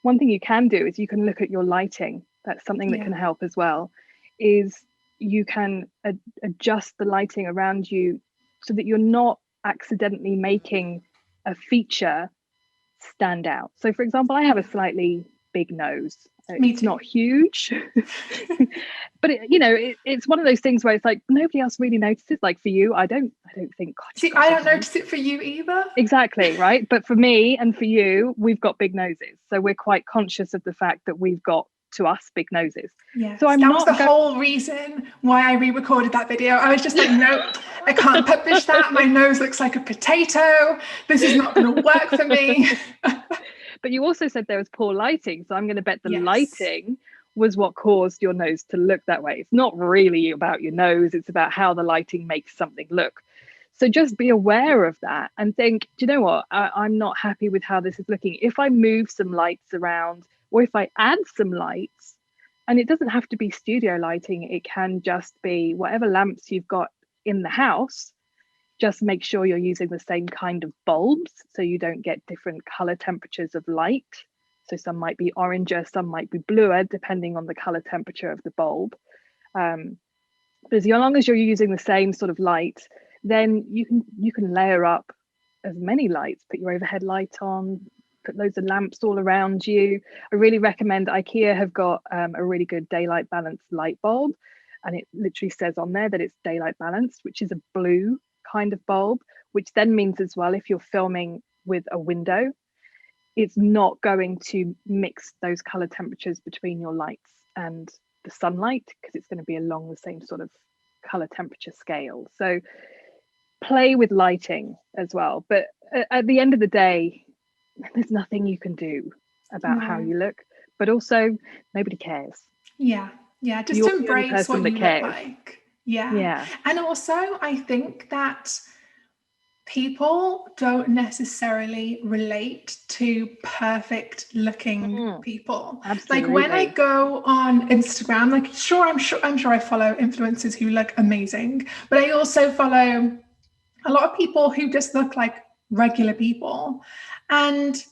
one thing you can do is you can look at your lighting. That's something that can help as well, is you can adjust the lighting around you so that you're not accidentally making a feature stand out. So for example, I have a slightly big nose. It's not huge, but it's one of those things where it's like nobody else really notices. Like for you, I don't think. God, see, I don't notice it for you either. Exactly, right? But for me and for you, we've got big noses, so we're quite conscious of the fact that we've got, to us, big noses. Yeah, so that was the whole reason why I re-recorded that video. I was just like, no, I can't publish that. My nose looks like a potato. This is not going to work for me. But you also said there was poor lighting, so I'm going to bet the lighting was what caused your nose to look that way. It's not really about your nose, it's about how the lighting makes something look. So just be aware of that and think, do you know what? I'm not happy with how this is looking. If I move some lights around, or if I add some lights, and it doesn't have to be studio lighting, it can just be whatever lamps you've got in the house. Just make sure you're using the same kind of bulbs so you don't get different color temperatures of light. So some might be oranger, some might be bluer, depending on the color temperature of the bulb. But as long as you're using the same sort of light, then you can layer up as many lights, put your overhead light on, put loads of lamps all around you. I really recommend, IKEA have got a really good daylight balanced light bulb, and it literally says on there that it's daylight balanced, which is a blue kind of bulb, which then means as well, if you're filming with a window, it's not going to mix those color temperatures between your lights and the sunlight, because it's going to be along the same sort of color temperature scale. So play with lighting as well, but at the end of the day, there's nothing you can do about how you look, but also nobody cares. Yeah, just embrace what you look like. Yeah. And also I think that people don't necessarily relate to perfect looking people. Absolutely. Like when I go on Instagram, like I'm sure I follow influencers who look amazing, but I also follow a lot of people who just look like regular people, and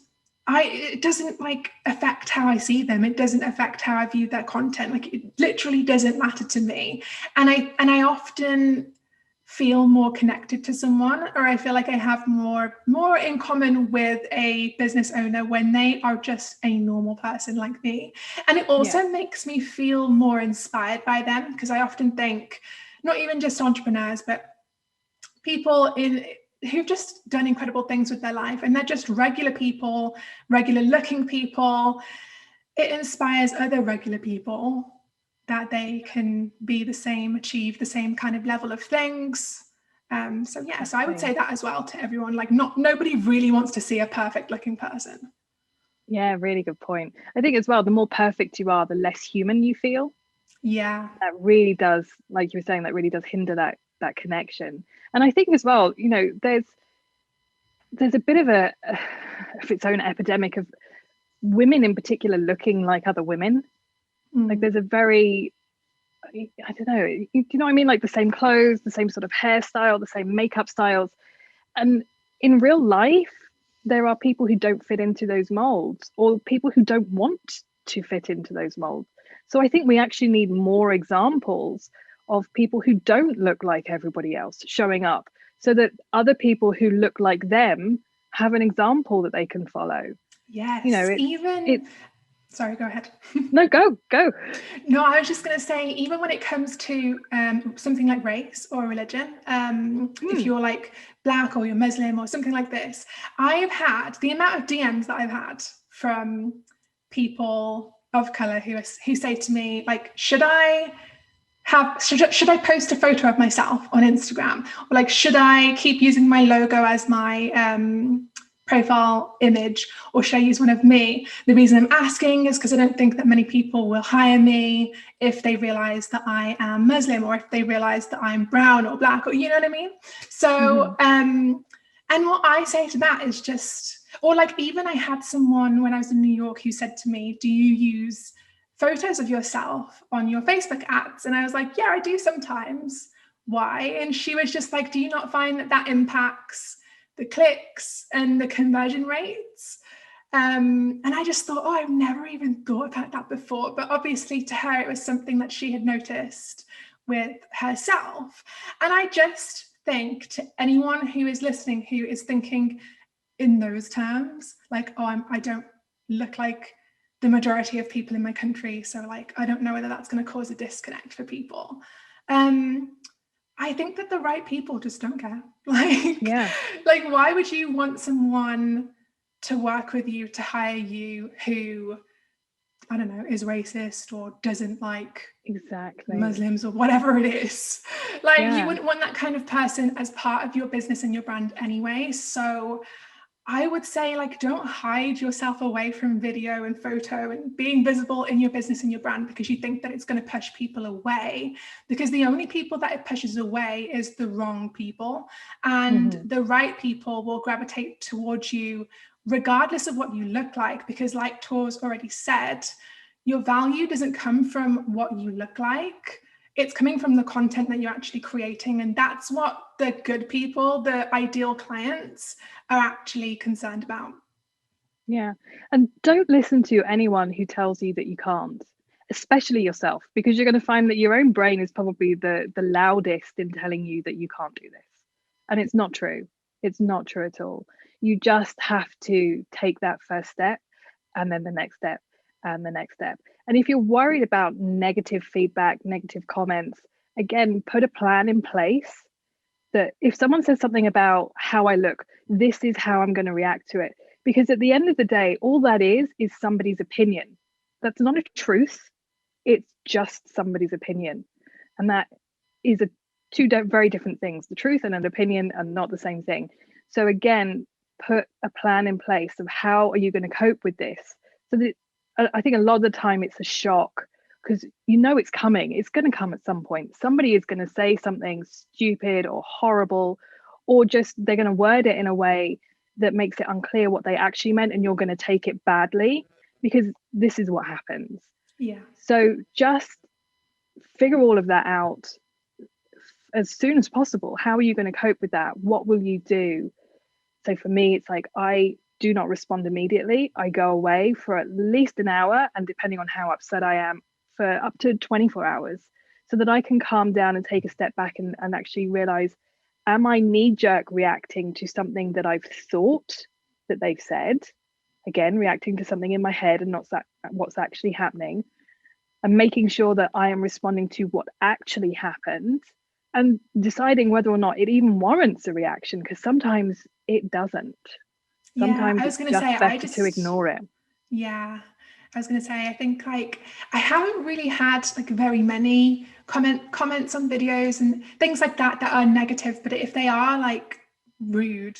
it doesn't like affect how I see them. It doesn't affect how I view their content. Like it literally doesn't matter to me. And I often feel more connected to someone, or I feel like I have more in common with a business owner when they are just a normal person like me. And it also makes me feel more inspired by them, because I often think, not even just entrepreneurs, but people who've just done incredible things with their life, and they're just regular people, regular looking people. It inspires other regular people that they can be the same, achieve the same kind of level of things. So I would say that as well to everyone. Like nobody really wants to see a perfect looking person. Yeah, really good point. I think as well, the more perfect you are, the less human you feel. Yeah, that really does, like you were saying, that really does hinder that connection. And I think as well, there's a bit of its own epidemic of women in particular looking like other women. Like there's a very, I don't know, you know what I mean? Like the same clothes, the same sort of hairstyle, the same makeup styles. And in real life, there are people who don't fit into those molds, or people who don't want to fit into those molds. So I think we actually need more examples of people who don't look like everybody else showing up, so that other people who look like them have an example that they can follow. Yes, Sorry, go ahead. No, go. No, I was just going to say, even when it comes to something like race or religion, if you're like Black or you're Muslim or something like this, I've had the amount of DMs that I've had from people of color who say to me, like, should I post a photo of myself on Instagram, or like, should I keep using my logo as my profile image, or should I use one of me? The reason I'm asking is because I don't think that many people will hire me if they realize that I am Muslim, or if they realize that I'm brown or Black, or you know what I mean? So and what I say to that is just, or like, even I had someone when I was in New York who said to me, do you use photos of yourself on your Facebook ads? And I was like, yeah, I do sometimes. Why? And she was just like, do you not find that impacts the clicks and the conversion rates? And I just thought, oh, I've never even thought about that before. But obviously to her, it was something that she had noticed with herself. And I just think, to anyone who is listening, who is thinking in those terms, like, oh, I don't look like the majority of people in my country, so like, I don't know whether that's going to cause a disconnect for people. I think that the right people just don't care. Like, why would you want someone to work with you, to hire you, who, I don't know, is racist or doesn't like Muslims or whatever it is? Like, you wouldn't want that kind of person as part of your business and your brand anyway. So I would say, like, don't hide yourself away from video and photo and being visible in your business and your brand because you think that it's going to push people away, because the only people that it pushes away is the wrong people, and the right people will gravitate towards you regardless of what you look like, because like Tor's already said, your value doesn't come from what you look like. It's coming from the content that you're actually creating. And that's what the good people, the ideal clients, are actually concerned about. Yeah. And don't listen to anyone who tells you that you can't, especially yourself, because you're going to find that your own brain is probably the loudest in telling you that you can't do this. And it's not true. It's not true at all. You just have to take that first step, and then the next step, and the next step. And if you're worried about negative feedback, negative comments, again, put a plan in place that if someone says something about how I look, this is how I'm going to react to it. Because at the end of the day, all that is somebody's opinion. That's not a truth. It's just somebody's opinion. And that is two very different things. The truth and an opinion are not the same thing. So again, put a plan in place of how are you going to cope with this. So that I think a lot of the time it's a shock, because you know it's coming. It's going to come at some point. Somebody is going to say something stupid or horrible, or just they're going to word it in a way that makes it unclear what they actually meant, and you're going to take it badly, because this is what happens. Yeah. So just figure all of that out as soon as possible. How are you going to cope with that? What will you do? So for me, it's like, I do not respond immediately. I go away for at least an hour, and depending on how upset I am, for up to 24 hours, so that I can calm down and take a step back and actually realize, am I knee-jerk reacting to something that I've thought that they've said? Again, reacting to something in my head and not what's actually happening, and making sure that I am responding to what actually happened, and deciding whether or not it even warrants a reaction, because sometimes it doesn't. Sometimes I was it's just better to ignore it. Yeah, I was going to say, I think, like, I haven't really had like very many comments on videos and things like that are negative, but if they are like rude,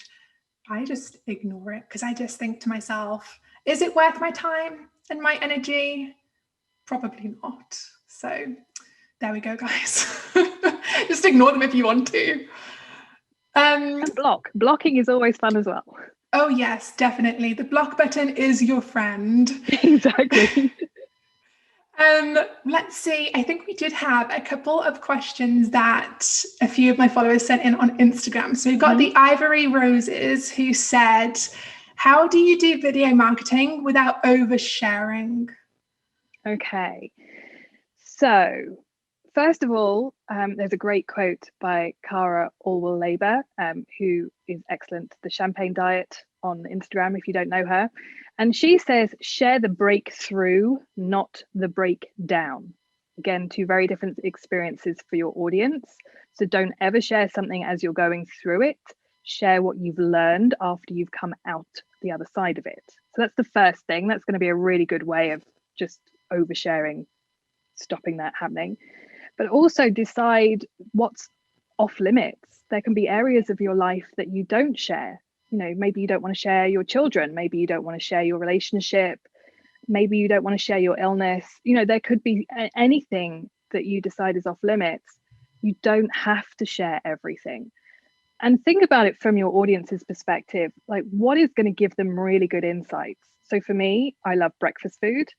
I just ignore it, because I just think to myself, is it worth my time and my energy? Probably not. So there we go, guys. Just ignore them if you want to. And blocking is always fun as well. Oh yes, definitely. The block button is your friend. Exactly. Let's see. I think we did have a couple of questions that a few of my followers sent in on Instagram. So we've got the Ivory Roses, who said, how do you do video marketing without oversharing? Okay. So first of all, there's a great quote by Cara Alwell-Labour, who is excellent. The Champagne Diet on Instagram, if you don't know her. And she says, share the breakthrough, not the breakdown. Again, two very different experiences for your audience. So don't ever share something as you're going through it. Share what you've learned after you've come out the other side of it. So that's the first thing. That's going to be a really good way of just oversharing, stopping that happening. But also decide what's off limits. There can be areas of your life that you don't share. You know, maybe you don't want to share your children. Maybe you don't want to share your relationship. Maybe you don't want to share your illness. You know, there could be anything that you decide is off limits. You don't have to share everything. And think about it from your audience's perspective. Like, what is going to give them really good insights? So for me, I love breakfast food.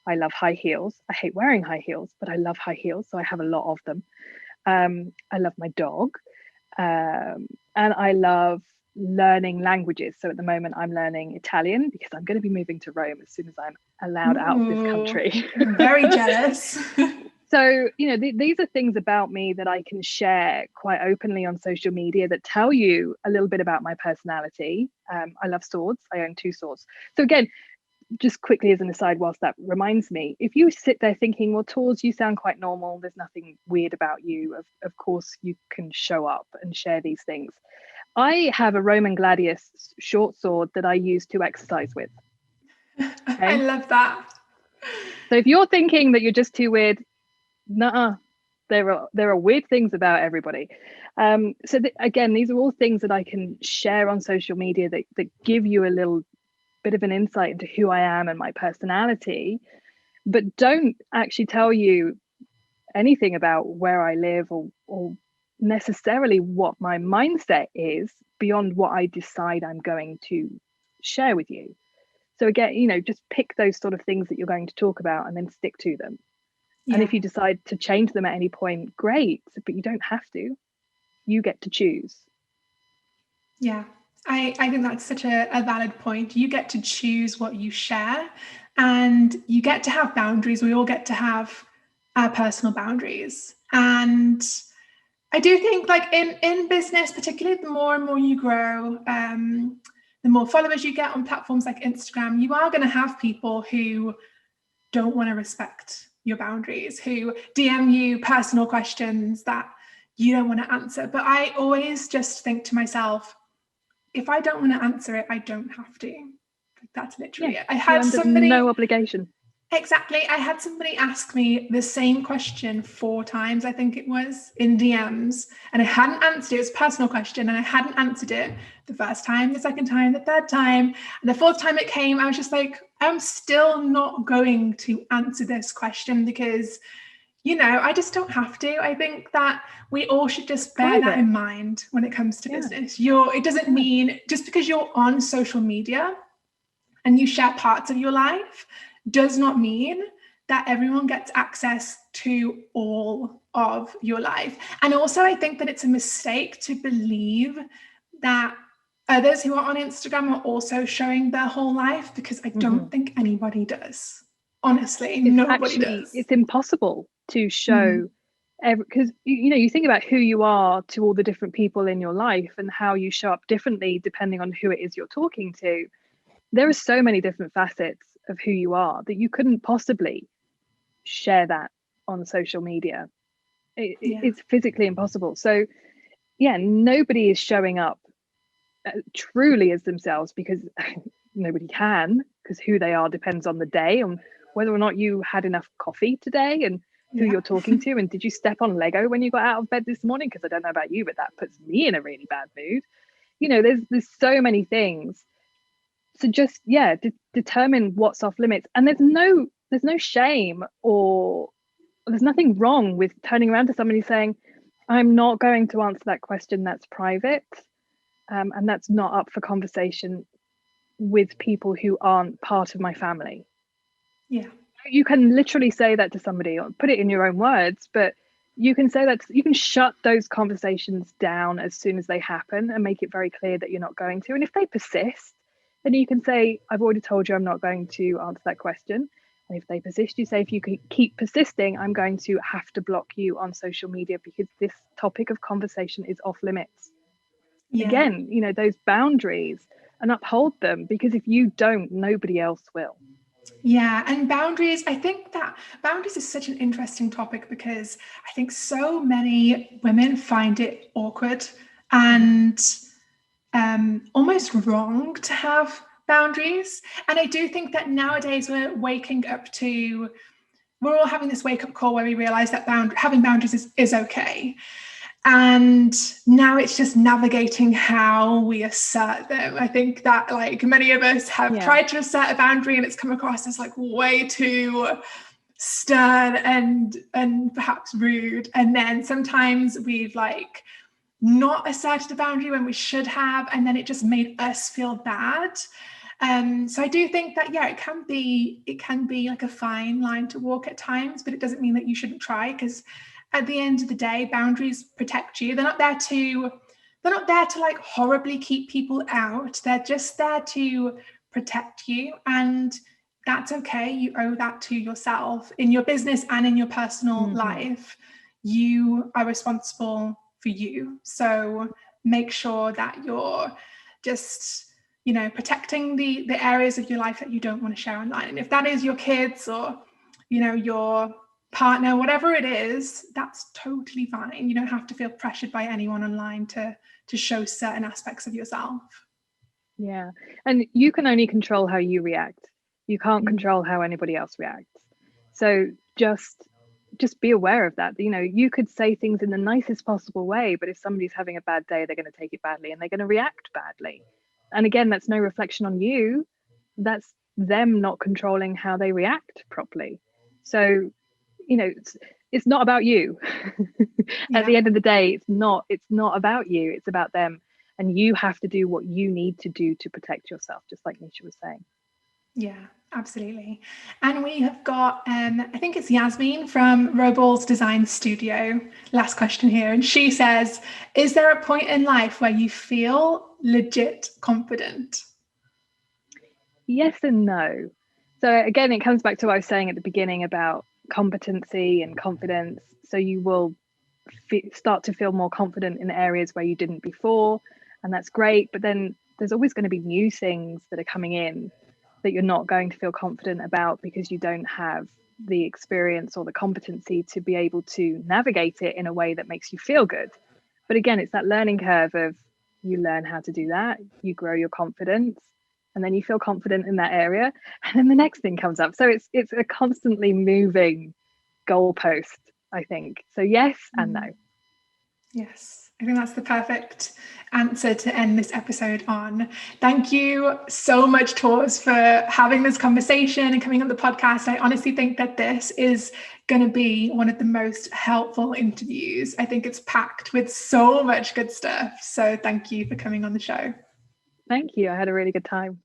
I love high heels. I hate wearing high heels, but I love high heels. So I have a lot of them. I love my dog. And I love learning languages. So at the moment, I'm learning Italian because I'm going to be moving to Rome as soon as I'm allowed out of this country. Very jealous. So, you know, these are things about me that I can share quite openly on social media that tell you a little bit about my personality. I love swords. I own 2 swords. So again, just quickly as an aside, whilst that reminds me, if you sit there thinking, well, Tors, you sound quite normal, there's nothing weird about you, of course you can show up and share these things. I have a Roman gladius short sword that I use to exercise with. Okay? I love that. So if you're thinking that you're just too weird, nuh-uh. There are weird things about everybody. So again, these are all things that I can share on social media that give you a little bit of an insight into who I am and my personality, but don't actually tell you anything about where I live or necessarily what my mindset is beyond what I decide I'm going to share with you. So again, you know, just pick those sort of things that you're going to talk about and then stick to them. Yeah. And if you decide to change them at any point, great, but you don't have to. You get to choose. Yeah. I think that's such a valid point. You get to choose what you share and you get to have boundaries. We all get to have our personal boundaries. And I do think like in business, particularly the more and more you grow, the more followers you get on platforms like Instagram, you are going to have people who don't want to respect your boundaries, who DM you personal questions that you don't want to answer. But I always just think to myself, if I don't want to answer it, I don't have to. That's literally it. I had somebody, no obligation. Exactly. I had somebody ask me the same question 4 times, I think it was, in DMs, and I hadn't answered it. It was a personal question, and I hadn't answered it the first time, the second time, the third time, and the 4th time it came. I was just like, I'm still not going to answer this question because, you know, I just don't have to. I think that we all should just bear that in mind when it comes to business. It doesn't mean just because you're on social media and you share parts of your life does not mean that everyone gets access to all of your life. And also, I think that it's a mistake to believe that others who are on Instagram are also showing their whole life, because I don't think anybody does. Honestly, nobody does. It's impossible to show because you know, you think about who you are to all the different people in your life and how you show up differently depending on who it is you're talking to. There are so many different facets of who you are that you couldn't possibly share that on social media. It's physically impossible. So yeah, nobody is showing up truly as themselves because nobody can, because who they are depends on the day, on whether or not you had enough coffee today and who you're talking to, and did you step on Lego when you got out of bed this morning? Because I don't know about you, but that puts me in a really bad mood. You know, there's so many things. So just determine what's off limits, and there's no shame or there's nothing wrong with turning around to somebody saying, I'm not going to answer that question, that's private, and that's not up for conversation with people who aren't part of my family. Yeah, you can literally say that to somebody or put it in your own words, but you can say that you can shut those conversations down as soon as they happen and make it very clear that you're not going to. And if they persist, then you can say, I've already told you I'm not going to answer that question. And if they persist, you say, if you keep persisting, I'm going to have to block you on social media because this topic of conversation is off limits. Again, you know, those boundaries and uphold them, because if you don't, nobody else will. Yeah, and boundaries, I think that boundaries is such an interesting topic because I think so many women find it awkward and almost wrong to have boundaries. And I do think that nowadays we're all having this wake up call where we realize that having boundaries is okay. And now it's just navigating how we assert them. I think that like many of us have tried to assert a boundary and it's come across as like way too stern and perhaps rude. And then sometimes we've like not asserted a boundary when we should have, and then it just made us feel bad. So I do think that it can be like a fine line to walk at times, but it doesn't mean that you shouldn't try, because at the end of the day, boundaries protect you. They're not there to like horribly keep people out. They're just there to protect you, and that's okay. You owe that to yourself in your business and in your personal life. You are responsible for you. So make sure that you're just, protecting the areas of your life that you don't want to share online. And if that is your kids or, your partner, whatever it is, that's totally fine. You don't have to feel pressured by anyone online to show certain aspects of yourself. Yeah. And you can only control how you react. You can't control how anybody else reacts. So just be aware of that. You could say things in the nicest possible way, but if somebody's having a bad day, they're going to take it badly and they're going to react badly. And again, that's no reflection on you. That's them not controlling how they react properly. So, it's not about you. At the end of the day, it's not about you. It's about them. And you have to do what you need to do to protect yourself, just like Nisha was saying. Yeah, absolutely. And we have got, I think it's Yasmin from Robal's Design Studio. Last question here. And she says, is there a point in life where you feel legit confident? Yes and no. So again, it comes back to what I was saying at the beginning about competency and confidence. So you will start to feel more confident in areas where you didn't before, and that's great. But then there's always going to be new things that are coming in that you're not going to feel confident about because you don't have the experience or the competency to be able to navigate it in a way that makes you feel good. But again, it's that learning curve of you learn how to do that, you grow your confidence, and then you feel confident in that area, and then the next thing comes up. So it's a constantly moving goalpost, I think. So yes and no. Yes, I think that's the perfect answer to end this episode on. Thank you so much, Tors, for having this conversation and coming on the podcast. I honestly think that this is going to be one of the most helpful interviews. I think it's packed with so much good stuff. So thank you for coming on the show. Thank you. I had a really good time.